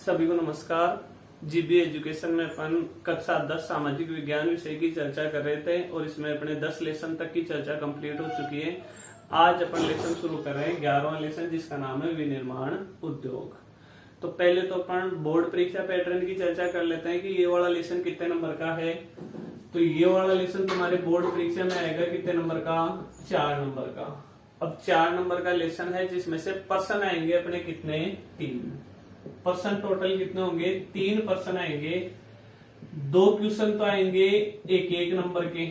सभी को नमस्कार। जीबी एजुकेशन में अपन कक्षा 10 सामाजिक विज्ञान विषय की चर्चा कर रहे थे और इसमें अपने 10 लेसन तक की चर्चा कंप्लीट हो चुकी है। आज अपन लेसन शुरू कर रहे हैं 11वां लेसन, जिसका नाम है विनिर्माण उद्योग। तो पहले तो अपन बोर्ड परीक्षा पैटर्न की चर्चा कर लेते हैं कि ये वाला लेसन कितने नंबर का है। तो ये वाला लेसन तुम्हारे बोर्ड परीक्षा में आएगा कितने नंबर का? 4 नंबर का। अब 4 नंबर का लेसन है जिसमें से पर्सन आएंगे अपने कितने? 3 पर्सन। टोटल कितने होंगे? 3 पर्सन आएंगे। 2 क्वेश्चन तो आएंगे एक एक नंबर के।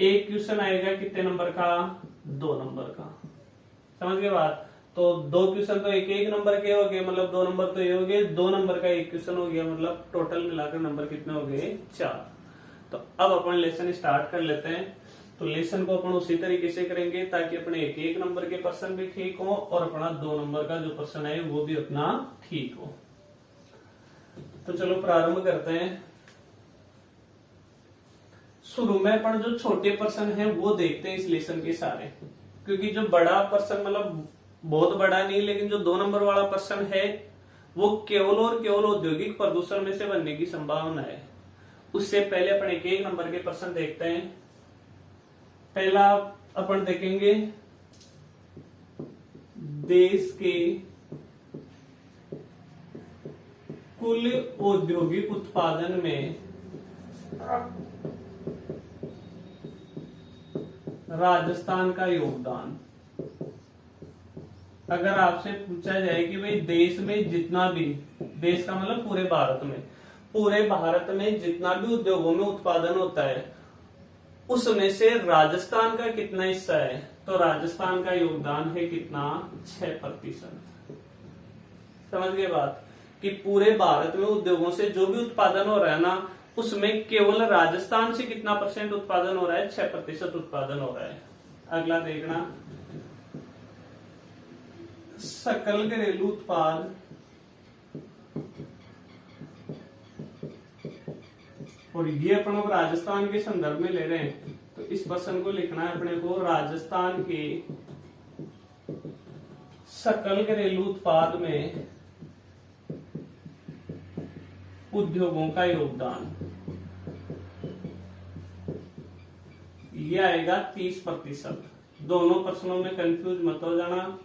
एक क्वेश्चन आएगा कितने नंबर का? 2 नंबर का। समझ गए बात? तो 2 क्वेश्चन तो एक एक नंबर के हो गए, मतलब 2 नंबर तो ये हो गए। 2 नंबर का एक क्वेश्चन हो गया, मतलब टोटल मिलाकर नंबर कितने हो गए? 4। तो अब अपन लेसन स्टार्ट कर लेते हैं। तो लेसन को अपन उसी तरीके से करेंगे ताकि अपने एक एक नंबर के पर्सन भी ठीक हो और अपना 2 नंबर का जो पर्सन है वो भी अपना ठीक हो। तो चलो प्रारंभ करते हैं। शुरू में अपन जो छोटे पर्सन है वो देखते हैं इस लेसन के सारे, क्योंकि जो बड़ा पर्सन मतलब बहुत बड़ा नहीं, लेकिन जो 2 नंबर वाला पर्सन है वो केवल और केवल औद्योगिक प्रदूषण में से बनने की संभावना है। उससे पहले अपन एक एक नंबर के पर्सन देखते हैं। पहला अपन देखेंगे देश के कुल औद्योगिक उत्पादन में राजस्थान का योगदान। अगर आपसे पूछा जाए कि भाई देश में जितना भी, देश का मतलब पूरे भारत में जितना भी उद्योगों में उत्पादन होता है उसमें से राजस्थान का कितना हिस्सा है, तो राजस्थान का योगदान है कितना? 6%। समझ गए बात? कि पूरे भारत में उद्योगों से जो भी उत्पादन हो रहा है ना, उसमें केवल राजस्थान से कितना % उत्पादन हो रहा है? 6% उत्पादन हो रहा है। अगला देखना, सकल घरेलू उत्पाद और ये अपन अब राजस्थान के संदर्भ में ले रहे हैं, तो इस पर्सन को लिखना है अपने को राजस्थान के सकल घरेलू उत्पाद में उद्योगों का योगदान। ये आएगा 30%। दोनों प्रश्नों में कंफ्यूज मत हो जाना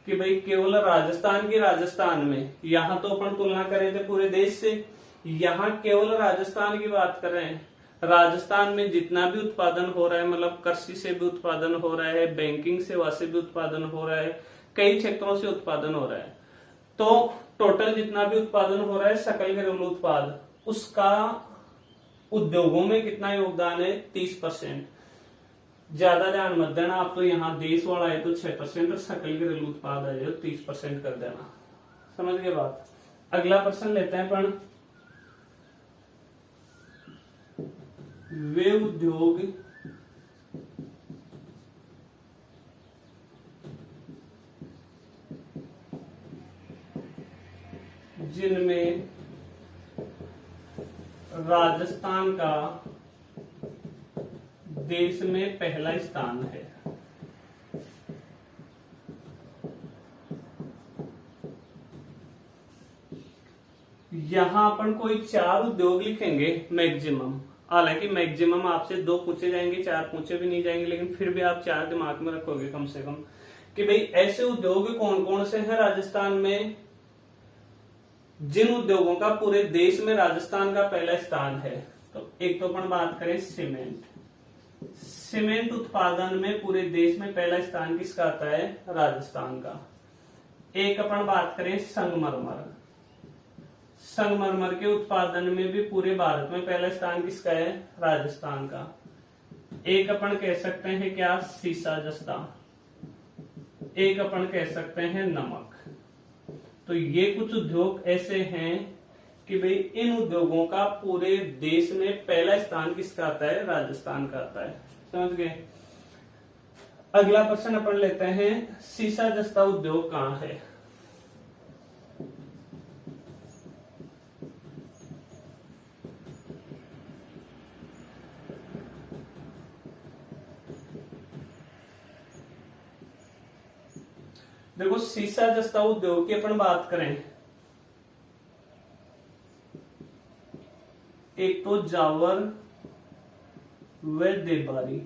कि भाई केवल राजस्थान में, यहां तो अपन तुलना कर रहे थे पूरे देश से, यहां केवल राजस्थान की बात कर रहे हैं। राजस्थान में जितना भी उत्पादन हो रहा है, मतलब कृषि से भी उत्पादन हो रहा है, बैंकिंग सेवा से भी उत्पादन हो रहा है, कई क्षेत्रों से उत्पादन हो रहा है। तो टोटल जितना भी उत्पादन हो रहा है सकल घरेलू उत्पाद, उसका उद्योगों में कितना योगदान है? 30%। ज्यादा ध्यान मत देना, आप तो यहाँ देश वाला है तो 6% और सकल घरेलू उत्पाद है जो 30% कर देना। समझ गए बात? अगला प्रश्न लेते हैं अपन, वे उद्योग जिनमें राजस्थान का देश में पहला स्थान है। यहां अपन कोई 4 उद्योग लिखेंगे मैक्सिमम। हालांकि मैक्सिमम आपसे 2 पूछे जाएंगे, 4 पूछे भी नहीं जाएंगे, लेकिन फिर भी आप 4 दिमाग में रखोगे कम से कम कि भाई ऐसे उद्योग कौन कौन से हैं राजस्थान में, जिन उद्योगों का पूरे देश में राजस्थान का पहला स्थान है। तो एक तो अपन बात करें सीमेंट उत्पादन में पूरे देश में पहला स्थान किसका आता है? राजस्थान का। एक अपन बात करें संगमरमर के उत्पादन में भी पूरे भारत में पहला स्थान किसका है? राजस्थान का। एक अपन कह सकते हैं क्या? सीसा जस्ता। एक अपन कह सकते हैं नमक। तो ये कुछ उद्योग ऐसे हैं कि भाई इन उद्योगों का पूरे देश में पहला स्थान किसका आता है? राजस्थान का आता है। समझ गए? अगला प्रश्न अपन लेते हैं, सीसा जस्ता उद्योग कहाँ है? देखो सीसा जस्ता उद्योग की अपन बात करें, एक तो जावर व देवबारी,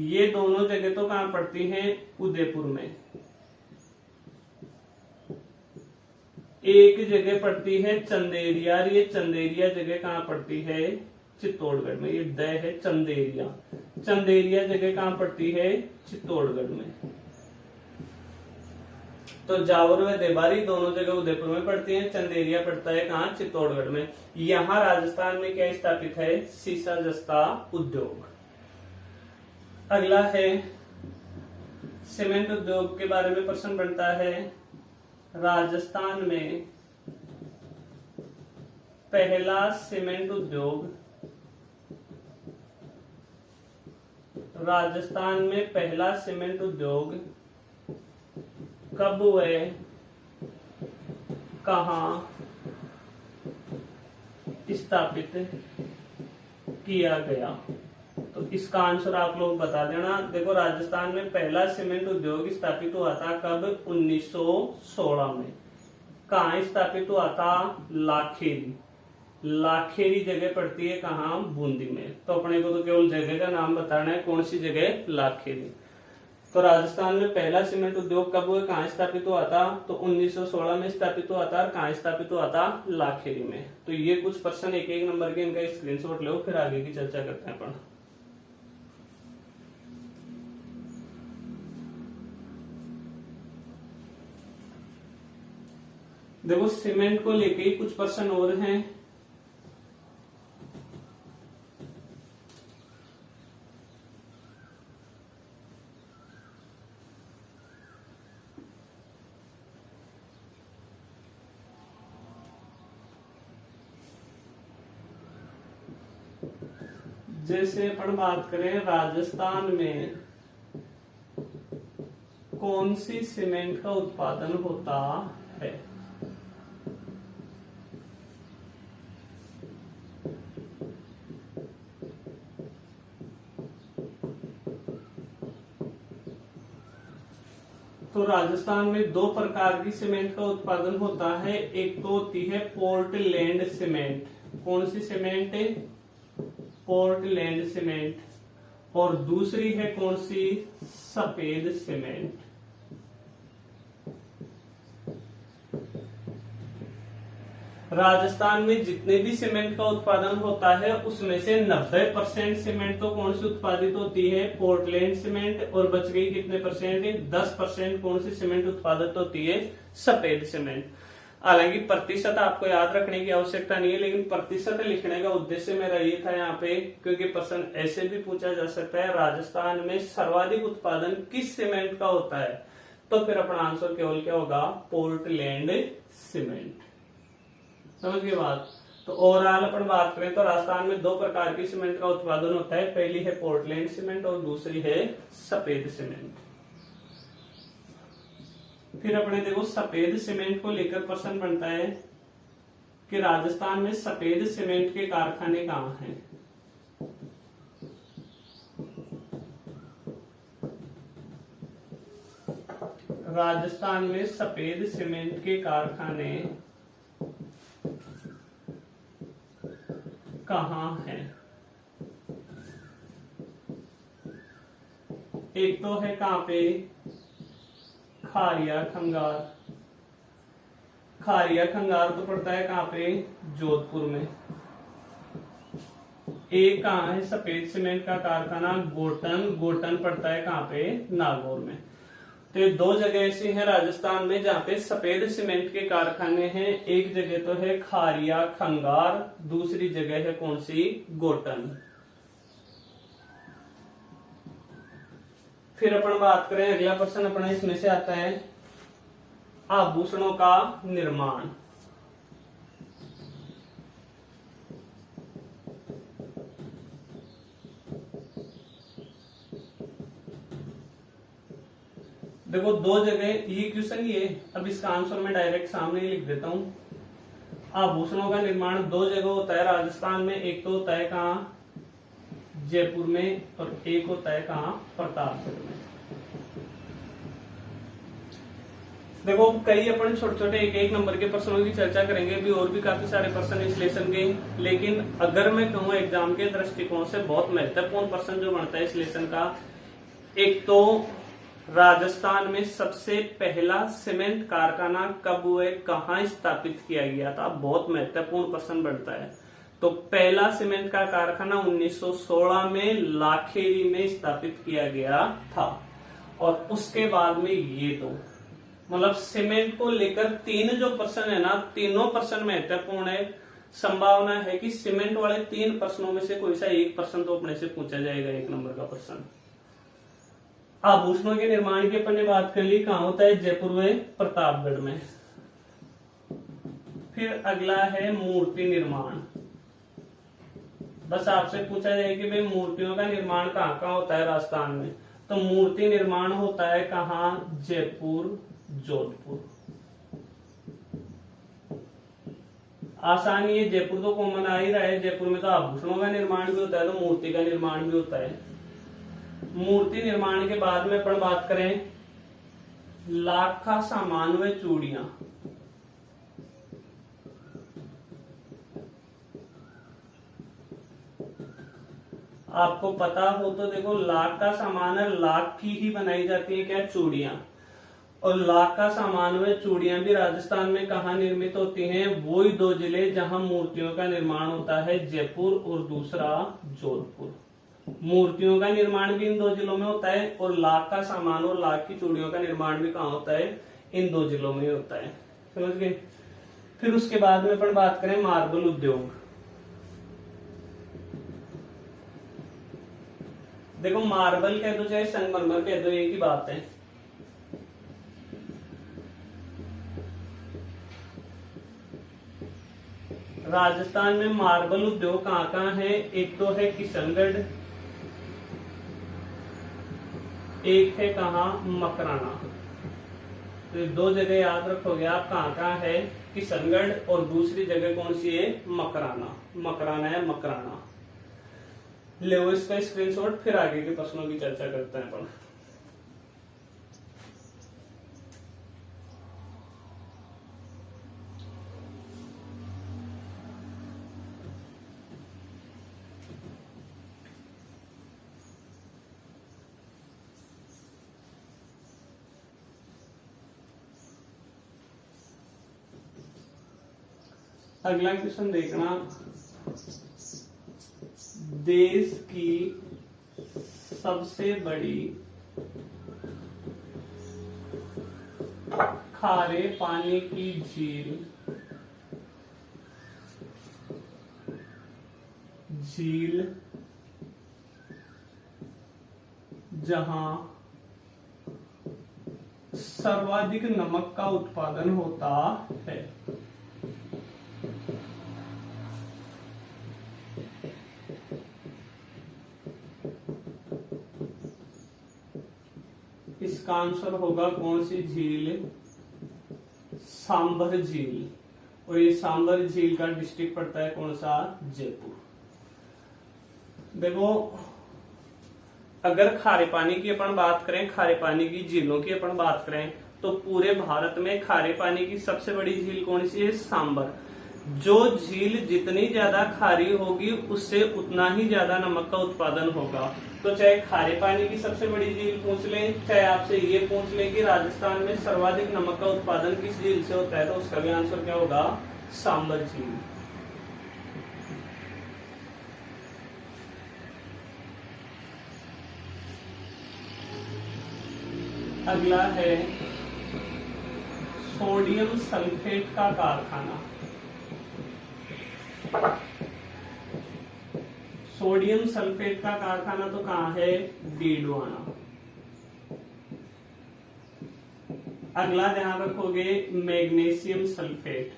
ये दोनों जगह तो कहां पड़ती हैं? उदयपुर में। एक जगह पड़ती है चंदेरिया, ये चंदेरिया जगह कहां पड़ती है? चित्तौड़गढ़ में। ये द है चंदेरिया, चंदेरिया जगह कहां पड़ती है? चित्तौड़गढ़ में। तो जावर व देबारी दोनों जगह उदयपुर में पड़ती हैं, चंदेरिया पड़ता है कहां? चित्तौड़गढ़ में। यहां राजस्थान में क्या स्थापित है? सीसा जस्ता उद्योग। अगला है सीमेंट उद्योग के बारे में प्रश्न बनता है, राजस्थान में पहला सीमेंट उद्योग, राजस्थान में पहला सीमेंट उद्योग कब व कहां स्थापित किया गया? तो इसका आंसर आप लोग बता देना। देखो राजस्थान में पहला सीमेंट उद्योग स्थापित हुआ था कब? 1916 में। कहां स्थापित हुआ था? लाखेरी। लाखेरी जगह पड़ती है कहां? बूंदी में। तो अपने को तो केवल जगह का नाम बताना है, कौन सी जगह? लाखेरी। तो राजस्थान में पहला सीमेंट उद्योग कब हुआ, कहां स्थापित हुआ था? तो 1916 में स्थापित हुआ था। कहां स्थापित हुआ था? लाखेरी में। तो ये कुछ प्रश्न एक एक नंबर के, इनका स्क्रीनशॉट लो, फिर आगे की चर्चा करते हैं अपन। देखो सीमेंट को लेके ही कुछ प्रश्न और हैं। जैसे अपन बात करें राजस्थान में कौन सी सीमेंट का उत्पादन होता है? तो राजस्थान में दो प्रकार की सीमेंट का उत्पादन होता है। एक तो होती है पोर्टलैंड सीमेंट। कौन सी सीमेंट है? Portland cement. और दूसरी है कौन सी? सफेद सीमेंट। राजस्थान में जितने भी सीमेंट का उत्पादन होता है उसमें से 90% सीमेंट तो कौन सी उत्पादित होती है? Portland cement. और बच गई कितने परसेंट? 10% कौन सी सीमेंट उत्पादित होती है? सफेद सीमेंट। हालांकि प्रतिशत आपको याद रखने की आवश्यकता नहीं है, लेकिन प्रतिशत लिखने का उद्देश्य मेरा ये था यहाँ पे, क्योंकि प्रश्न ऐसे भी पूछा जा सकता है राजस्थान में सर्वाधिक उत्पादन किस सीमेंट का होता है? तो फिर अपना आंसर केवल क्या होगा? Portland cement. समझ गए बात? तो ओवरऑल अपन बात करें तो राजस्थान में दो प्रकार की सीमेंट का उत्पादन होता है। पहली है पोर्टलैंड सीमेंट और दूसरी है सफेद सीमेंट। फिर अपने देखो सफेद सीमेंट को लेकर प्रश्न बनता है कि राजस्थान में सफेद सीमेंट के कारखाने कहां हैं? राजस्थान में सफेद सीमेंट के कारखाने कहां है? एक तो है कहां पे? खारिया खंगार। खारिया खंगार तो पड़ता है कहां पे? जोधपुर में। एक कहां है सफेद सीमेंट का कारखाना? गोटन। गोटन पड़ता है कहां पे? नागौर में। तो ये दो जगह ऐसी हैं राजस्थान में जहां पे सफेद सीमेंट के कारखाने हैं। एक जगह तो है खारिया खंगार, दूसरी जगह है कौन सी? गोटन। फिर अपन बात करें, अगला प्रश्न अपना इसमें से आता है आभूषणों का निर्माण। देखो दो जगह ये क्वेश्चन ही है, अब इसका आंसर मैं डायरेक्ट सामने ही लिख देता हूं। आभूषणों का निर्माण दो जगह होता है राजस्थान में। एक तो होता है कहां? जयपुर में। और एक होता है कहां? प्रतापगढ़ में। देखो कई अपन छोटे छोटे एक एक नंबर के प्रश्नों की चर्चा करेंगे, भी और भी काफी सारे प्रश्न इस लेसन के, लेकिन अगर मैं कहूँ एग्जाम के दृष्टिकोण से बहुत महत्वपूर्ण प्रश्न जो बनता है इस लेसन का, एक तो राजस्थान में सबसे पहला सीमेंट कारखाना कब हुए, कहाँ स्थापित किया गया था, बहुत महत्वपूर्ण प्रश्न बनता है। तो पहला सीमेंट का कारखाना 1916 में लाखेरी में स्थापित किया गया था। और उसके बाद में ये तो मतलब सीमेंट को लेकर तीन जो प्रश्न है ना, तीनों प्रश्न महत्वपूर्ण है। संभावना है कि सीमेंट वाले तीन प्रश्नों में से कोई सा एक प्रश्न तो अपने से पूछा जाएगा, एक नंबर का प्रश्न। आभूषणों के निर्माण की अपन ने बात कर ली, कहाँ होता है, जयपुर व प्रतापगढ़ में। फिर अगला है मूर्ति निर्माण। बस आपसे पूछा जाए कि भाई मूर्तियों का निर्माण कहाँ कहाँ होता है राजस्थान में, तो मूर्ति निर्माण होता है कहाँ, जयपुर, जोधपुर। आसानी है, जयपुर तो कॉमन आ ही रहा है, जयपुर में तो आभूषणों का निर्माण भी होता है, तो मूर्ति का निर्माण भी होता है। मूर्ति निर्माण के बाद में अपन बात करें लाख का सामान व चूड़ियां। आपको पता हो तो देखो, लाख का सामान है, लाख की ही बनाई जाती है क्या, चूड़ियां। और लाख का सामान व चूड़ियां भी राजस्थान में कहाँ निर्मित होती हैं, वो ही दो जिले जहां मूर्तियों का निर्माण होता है, जयपुर और दूसरा जोधपुर। मूर्तियों का निर्माण भी इन दो जिलों में होता है, और लाख का सामान और लाख की चूड़ियों का निर्माण भी कहाँ होता है, इन दो जिलों में होता है। समझ गए। फिर उसके बाद में अपन बात करें मार्बल उद्योग। देखो मार्बल कह दो चाहे संगमरमर कह दो, एक ही बात है। राजस्थान में मार्बल उद्योग कहाँ कहाँ है, एक तो है किशनगढ़, एक है कहाँ, मकराना। तो दो जगह याद रखोगे आप, कहाँ कहाँ है, किशनगढ़, और दूसरी जगह कौन सी है, मकराना। मकराना है, मकराना। ले इसका स्क्रीनशॉट, फिर आगे के प्रश्नों की चर्चा करते हैं अपन। अगला क्वेश्चन देखना, देश की सबसे बड़ी खारे पानी की झील जहां सर्वाधिक नमक का उत्पादन होता है। इसका आंसर होगा कौन सी झील, सांबर झील। और ये सांबर झील का डिस्ट्रिक्ट पड़ता है कौन सा, जयपुर। देखो अगर खारे पानी की अपन बात करें, खारे पानी की झीलों की अपन बात करें, तो पूरे भारत में खारे पानी की सबसे बड़ी झील कौन सी है, सांबर। जो झील जितनी ज्यादा खारी होगी उससे उतना ही ज्यादा नमक का उत्पादन होगा। तो चाहे खारे पानी की सबसे बड़ी झील पूछ लें, चाहे आपसे ये पूछ लें कि राजस्थान में सर्वाधिक नमक का उत्पादन किस झील से होता है, तो उसका भी आंसर क्या होगा, सांबर झील। अगला है सोडियम सल्फेट का कारखाना। सोडियम सल्फेट का कारखाना तो कहाँ है, डीडवाना। अगला ध्यान रखोगे मैग्नीशियम सल्फेट।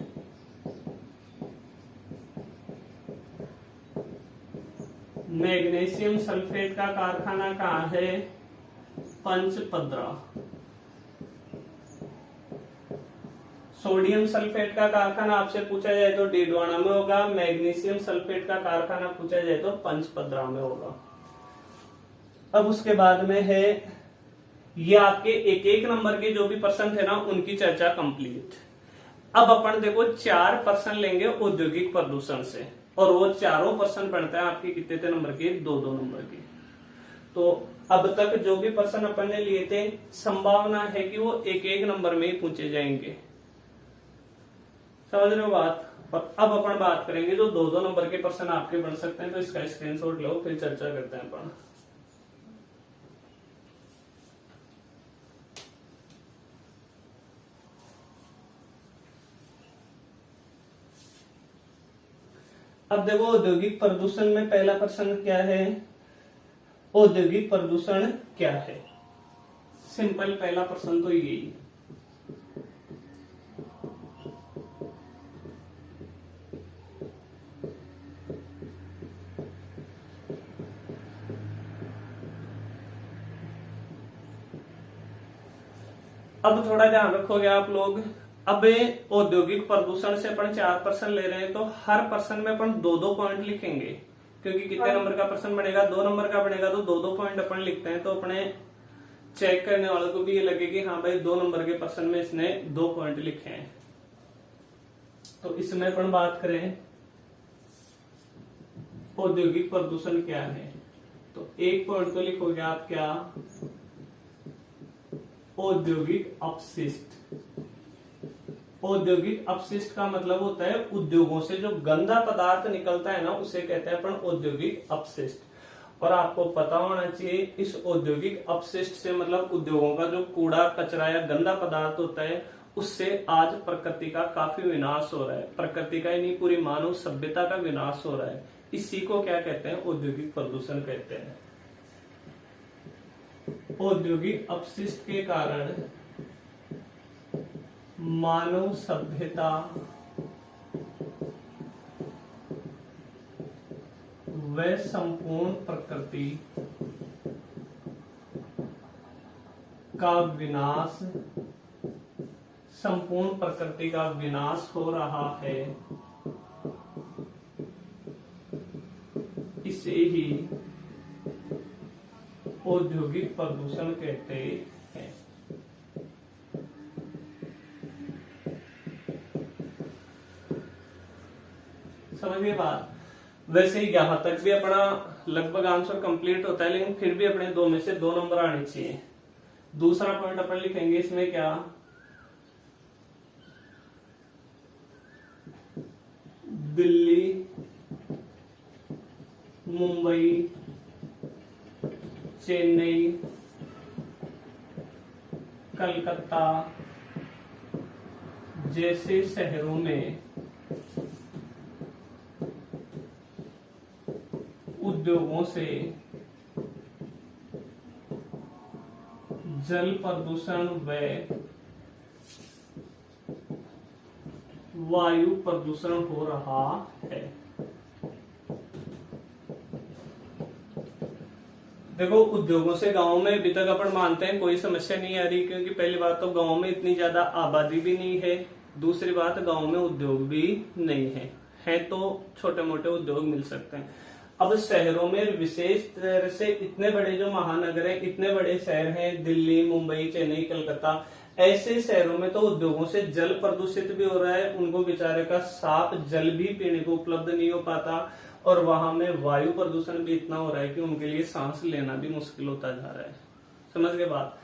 मैग्नीशियम सल्फेट का कारखाना कहाँ है, पंचपद्रा। सोडियम सल्फेट का कारखाना आपसे पूछा जाए तो डीडवाना में होगा, मैग्नीशियम सल्फेट का कारखाना पूछा जाए तो पंचपद्रा में होगा। अब उसके बाद में है ये आपके एक एक नंबर के जो भी प्रश्न थे ना उनकी चर्चा कंप्लीट। अब अपन देखो 4 प्रश्न लेंगे औद्योगिक प्रदूषण से, और वो चारों प्रश्न बनते हैं आपके कितने थे नंबर के, 2-2 नंबर के। तो अब तक जो भी प्रश्न अपन ने लिए थे संभावना है कि वो एक एक नंबर में ही पूछे जाएंगे, समझ रहे हो बात। और अब अपन बात करेंगे जो 2-2 नंबर के प्रश्न आपके बन सकते हैं, तो इसका स्क्रीनशॉट लो, फिर चर्चा करते हैं अपन। अब देखो औद्योगिक प्रदूषण में पहला प्रश्न क्या है, औद्योगिक प्रदूषण क्या है। सिंपल पहला प्रश्न तो यही। अब थोड़ा ध्यान रखोगे आप लोग। अब औद्योगिक प्रदूषण से अपन 4 प्रश्न ले रहे हैं, तो हर प्रश्न में अपन 2-2 पॉइंट लिखेंगे, क्योंकि कितने नंबर का प्रश्न बनेगा, 2 नंबर का बनेगा, तो 2-2 पॉइंट अपन लिखते हैं। तो अपने चेक करने वालों को भी ये लगे कि हाँ भाई 2 नंबर के प्रश्न में इसने 2 पॉइंट लिखे हैं। तो इसमें अपन बात करें औद्योगिक प्रदूषण क्या है, तो 1 पॉइंट तो लिखोगे आप क्या, औद्योगिक अपशिष्ट। औद्योगिक अपशिष्ट का मतलब होता है उद्योगों से जो गंदा पदार्थ निकलता है ना, उसे कहते हैं अपन औद्योगिक अपशिष्ट। और आपको पता होना चाहिए इस औद्योगिक अपशिष्ट से मतलब उद्योगों का जो कूड़ा कचरा या गंदा पदार्थ होता है, उससे आज प्रकृति का काफी विनाश हो रहा है। प्रकृति का ही नहीं, पूरी मानव सभ्यता का विनाश हो रहा है। इसी को क्या कहते हैं, औद्योगिक प्रदूषण कहते हैं। औद्योगिक अपशिष्ट के कारण मानव सभ्यता व संपूर्ण प्रकृति का विनाश, संपूर्ण प्रकृति का विनाश हो रहा है। इसे ही औद्योगिक प्रदूषण कहते हैं। समझिए बात। वैसे ही यहां तक भी अपना लगभग आंसर कंप्लीट होता है, लेकिन फिर भी अपने 2 में से 2 नंबर आने चाहिए। दूसरा पॉइंट अपन लिखेंगे इसमें क्या, दिल्ली, मुंबई, चेन्नई, कलकत्ता जैसे शहरों में उद्योगों से जल प्रदूषण व वायु प्रदूषण हो रहा है। देखो उद्योगों से गांवों में अभी तक अपन मानते हैं कोई समस्या नहीं आ रही, क्योंकि पहली बात तो गांवों में इतनी ज्यादा आबादी भी नहीं है, दूसरी बात गांवों में उद्योग भी नहीं है तो छोटे मोटे उद्योग मिल सकते हैं। अब शहरों में विशेष तरह से इतने बड़े जो महानगर हैं, इतने बड़े शहर हैं, दिल्ली, मुंबई, चेन्नई, कलकत्ता, ऐसे शहरों में तो उद्योगों से जल प्रदूषित भी हो रहा है। उनको बेचारे का साफ जल भी पीने को उपलब्ध नहीं हो पाता, और वहां में वायु प्रदूषण भी इतना हो रहा है कि उनके लिए सांस लेना भी मुश्किल होता जा रहा है। समझ गए बात।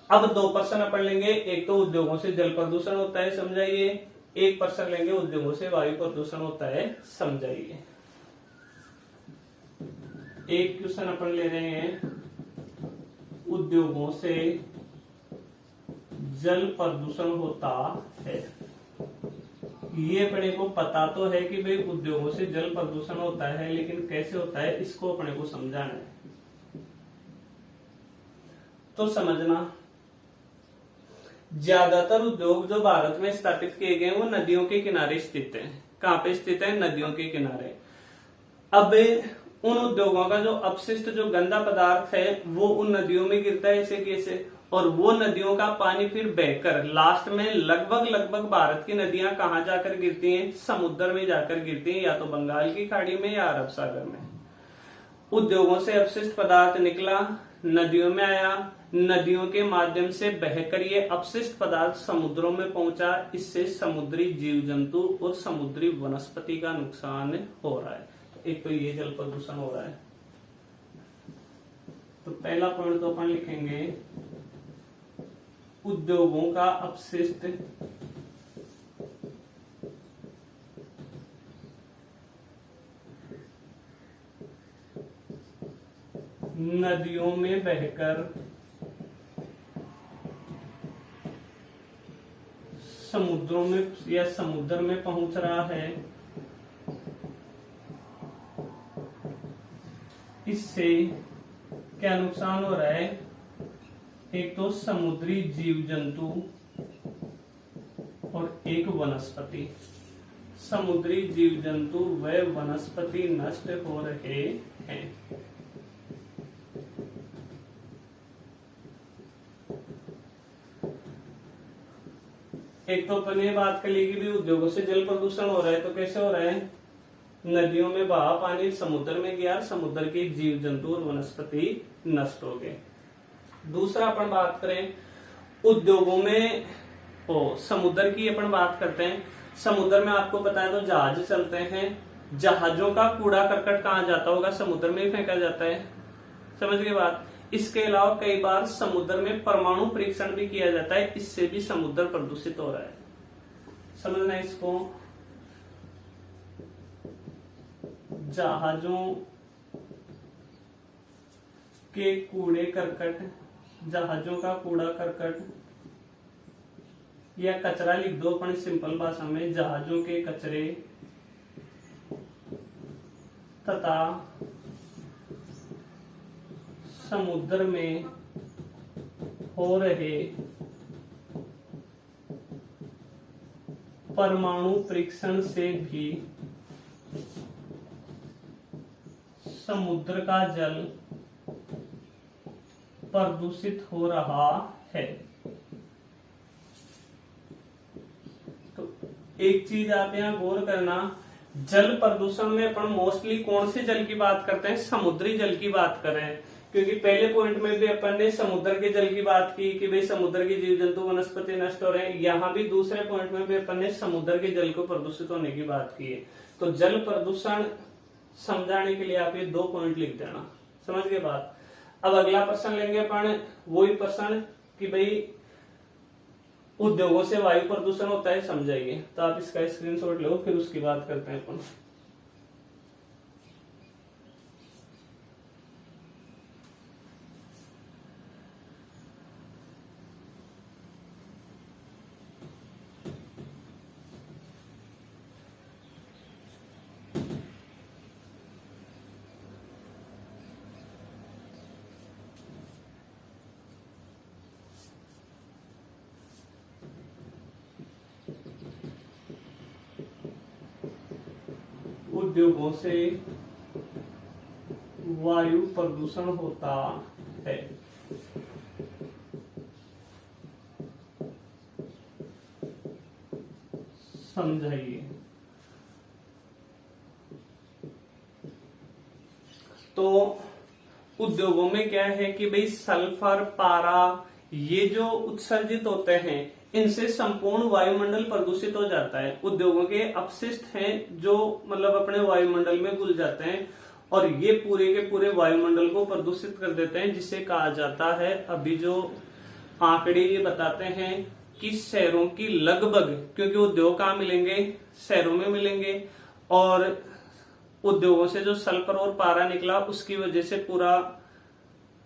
अब 2 प्रश्न अपन लेंगे, एक तो उद्योगों से जल प्रदूषण होता है समझाइए, एक प्रश्न लेंगे उद्योगों से वायु प्रदूषण होता है समझाइए। एक क्वेश्चन अपन ले रहे हैं उद्योगों से जल प्रदूषण होता है। ये अपने को पता तो है कि भाई उद्योगों से जल प्रदूषण होता है, लेकिन कैसे होता है इसको अपने को समझाना है। तो समझना, ज्यादातर उद्योग जो भारत में स्थापित किए गए वो नदियों के किनारे स्थित हैं। कहां पे स्थित है, नदियों के किनारे। अब उन उद्योगों का जो अपशिष्ट जो गंदा पदार्थ है वो उन नदियों में गिरता है ऐसे कैसे, और वो नदियों का पानी फिर बहकर लास्ट में लगभग भारत की नदियां कहां जाकर गिरती हैं, समुद्र में जाकर गिरती हैं, या तो बंगाल की खाड़ी में या अरब सागर में। उद्योगों से अपशिष्ट पदार्थ निकला, नदियों में आया, नदियों के माध्यम से बहकर ये अपशिष्ट पदार्थ समुद्रों में पहुंचा, इससे समुद्री जीव जंतु और समुद्री वनस्पति का नुकसान हो रहा है। तो एक तो ये जल प्रदूषण हो रहा है। तो पहला पॉइंट तो अपन लिखेंगे उद्योगों का अपशिष्ट नदियों में बहकर समुद्रों में या समुद्र में पहुंच रहा है, इससे क्या नुकसान हो रहा है? एक तो समुद्री जीव जंतु और एक वनस्पति। समुद्री जीव जंतु व वनस्पति नष्ट हो रहे हैं। एक तो अपन ये बात कर ली कि भी उद्योगों से जल प्रदूषण हो रहा है, तो कैसे हो रहा है? नदियों में बहा पानी समुद्र में गया, समुद्र के जीव जंतु और वनस्पति नष्ट हो गए। दूसरा अपन बात करें उद्योगों में समुद्र की अपन बात करते हैं। समुद्र में आपको पता है तो जहाज चलते हैं, जहाजों का कूड़ा करकट कहाँ जाता होगा? समुद्र में ही फेंका जाता है। समझ गए बात? इसके अलावा कई बार समुद्र में परमाणु परीक्षण भी किया जाता है, इससे भी समुद्र प्रदूषित हो रहा है। समझना इसको। जहाजों के कूड़े करकट, जहाजों का कूड़ा करकट या कचरा लिख दो अपन सिंपल भाषा में, जहाजों के कचरे तथा समुद्र में हो रहे परमाणु परीक्षण से भी समुद्र का जल प्रदूषित हो रहा है। तो एक चीज आप यहाँ गौर करना, जल प्रदूषण में अपन मोस्टली कौन से जल की बात करते हैं? समुद्री जल की बात कर रहे हैं, क्योंकि पहले पॉइंट में भी अपन ने समुद्र के जल की बात की कि भाई समुद्र के जीव जंतु वनस्पति नष्ट हो रहे हैं। यहाँ भी दूसरे पॉइंट में भी अपन ने समुद्र के जल को प्रदूषित होने की बात की है। तो जल प्रदूषण समझाने के लिए आप ये 2 पॉइंट लिख देना। समझ गए बात? अब अगला प्रश्न लेंगे अपन, वही प्रश्न कि भाई उद्योगों से वायु प्रदूषण होता है, समझाइए। तो आप इसका स्क्रीनशॉट लो, फिर उसकी बात करते हैं अपन। उद्योगों से वायु प्रदूषण होता है। समझाइए। तो उद्योगों में क्या है कि भाई सल्फर, पारा, ये जो उत्सर्जित होते हैं, इनसे संपूर्ण वायुमंडल प्रदूषित हो जाता है। उद्योगों के अपशिष्ट हैं जो मतलब अपने वायुमंडल में घुल जाते हैं और ये पूरे के पूरे वायुमंडल को प्रदूषित कर देते हैं, जिसे कहा जाता है, अभी जो आंकड़े ये बताते हैं कि शहरों की लगभग, क्योंकि उद्योग कहाँ मिलेंगे? शहरों में मिलेंगे, और उद्योगों से जो सल्फर और पारा निकला उसकी वजह से पूरा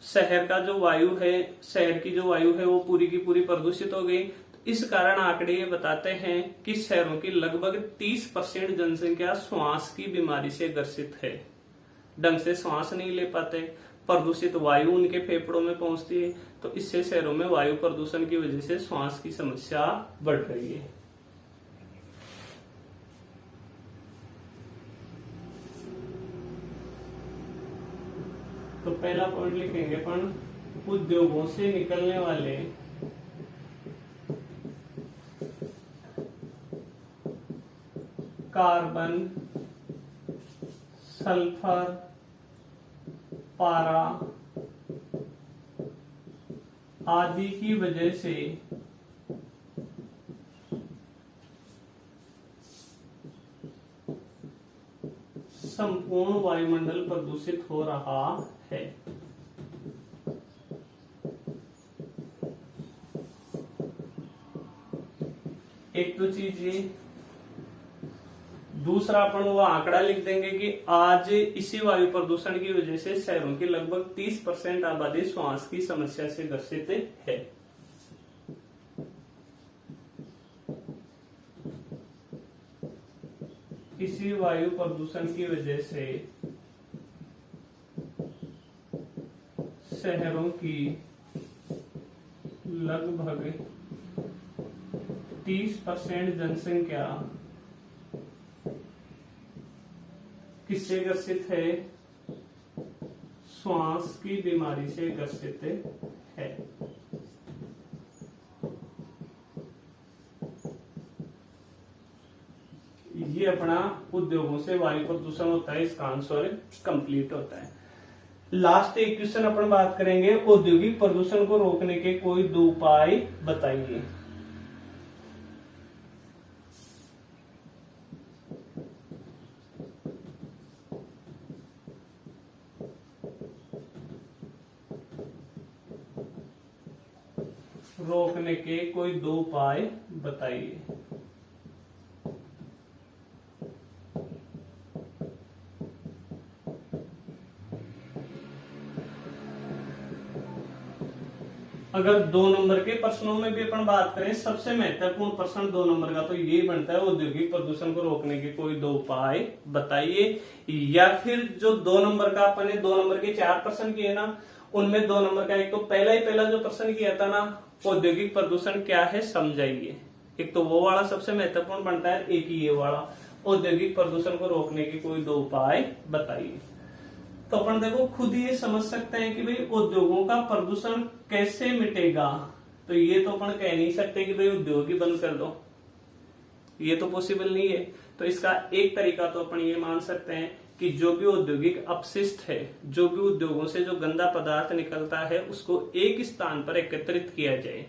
शहर का जो वायु है, शहर की जो वायु है वो पूरी की पूरी प्रदूषित हो गई। इस कारण आंकड़े ये बताते हैं कि शहरों की लगभग 30% जनसंख्या श्वास की बीमारी से ग्रसित है। ढंग से श्वास नहीं ले पाते, प्रदूषित वायु उनके फेफड़ों में पहुंचती है, तो इससे शहरों में वायु प्रदूषण की वजह से श्वास की समस्या बढ़ रही है। तो पहला पॉइंट लिखेंगे अपन, उद्योगों से निकलने वाले कार्बन, सल्फर, पारा आदि की वजह से संपूर्ण वायुमंडल प्रदूषित हो रहा है। एक तो चीज ये, दूसरा अपन वो आंकड़ा लिख देंगे कि आज इसी वायु प्रदूषण की वजह से शहरों की लगभग 30% आबादी श्वास की समस्या से ग्रसित है। इसी वायु प्रदूषण की वजह से शहरों की लगभग 30% जनसंख्या किससे ग्रसित है? श्वास की बीमारी से ग्रसित है। ये अपना उद्योगों से वायु प्रदूषण होता है, इसका आंसर कंप्लीट होता है। लास्ट एक क्वेश्चन अपन बात करेंगे, औद्योगिक प्रदूषण को रोकने के कोई 2 उपाय बताइए। रोकने के कोई 2 उपाय बताइए। अगर 2 नंबर के प्रश्नों में भी अपन बात करें, सबसे महत्वपूर्ण प्रश्न 2 नंबर का तो ये बनता है, औद्योगिक प्रदूषण को रोकने के कोई 2 उपाय बताइए। या फिर जो 2 नंबर का अपन ने 2 नंबर के 4 प्रश्न किए ना, उनमें 2 नंबर का एक तो पहला जो प्रश्न किया था ना, औद्योगिक प्रदूषण क्या है समझाइए। एक तो वो वाला सबसे महत्वपूर्ण बनता है, एक ही ये वाला, औद्योगिक प्रदूषण को रोकने के कोई 2 उपाय बताइए। तो अपन देखो खुद ये समझ सकते हैं कि भाई उद्योगों का प्रदूषण कैसे मिटेगा। तो ये तो अपन कह नहीं सकते कि भाई उद्योग ही बंद कर दो, ये तो पॉसिबल नहीं है। तो इसका एक तरीका तो अपन ये मान सकते हैं कि जो भी औद्योगिक अपशिष्ट है, जो भी उद्योगों से जो गंदा पदार्थ निकलता है, उसको एक स्थान पर एकत्रित किया जाए।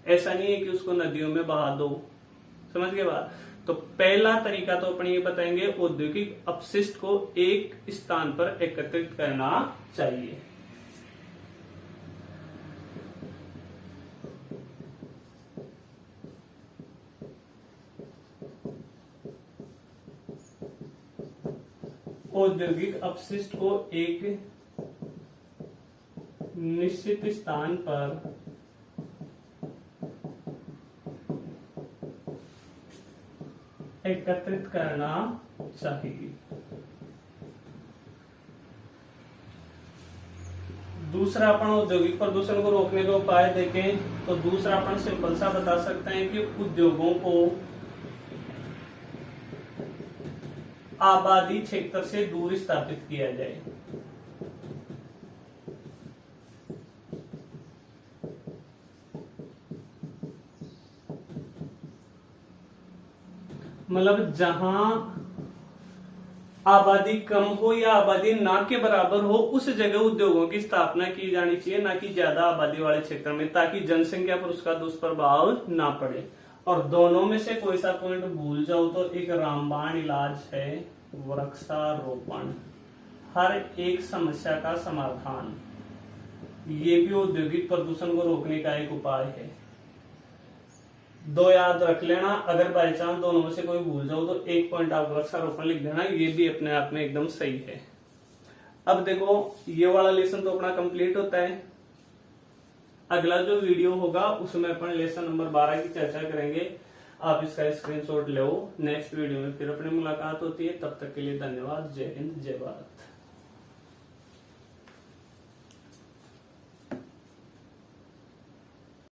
ऐसा नहीं है कि उसको नदियों में बहा दो, समझ गए बात। तो पहला तरीका तो अपन ये बताएंगे, औद्योगिक अपशिष्ट को एक स्थान पर एकत्रित करना चाहिए। औद्योगिक अपशिष्ट को एक निश्चित स्थान पर एकत्रित करना चाहिए। दूसरा अपन औद्योगिक प्रदूषण को रोकने का उपाय देखें तो दूसरा अपन सिंपल सा बता सकते हैं कि उद्योगों को आबादी क्षेत्र से दूर स्थापित किया जाए। मतलब जहां आबादी कम हो या आबादी ना के बराबर हो, उस जगह उद्योगों की स्थापना की जानी चाहिए, ना कि ज्यादा आबादी वाले क्षेत्र में, ताकि जनसंख्या पर उसका दुष्प्रभाव ना पड़े। और दोनों में से कोई सा पॉइंट भूल जाओ तो एक रामबाण इलाज है वृक्षारोपण, हर एक समस्या का समाधान। ये भी औद्योगिक प्रदूषण को रोकने का एक उपाय है। 2 याद रख लेना, अगर बाई चांस दोनों में से कोई भूल जाओ तो 1 पॉइंट आप वृक्षारोपण लिख देना, ये भी अपने आप में एकदम सही है। अब देखो ये वाला लेसन तो अपना कंप्लीट होता है। अगला जो वीडियो होगा उसमें अपन लेसन नंबर 12 की चर्चा करेंगे। आप इसका स्क्रीनशॉट लो। नेक्स्ट वीडियो में फिर अपनी मुलाकात होती है, तब तक के लिए धन्यवाद। जय हिंद, जय भारत।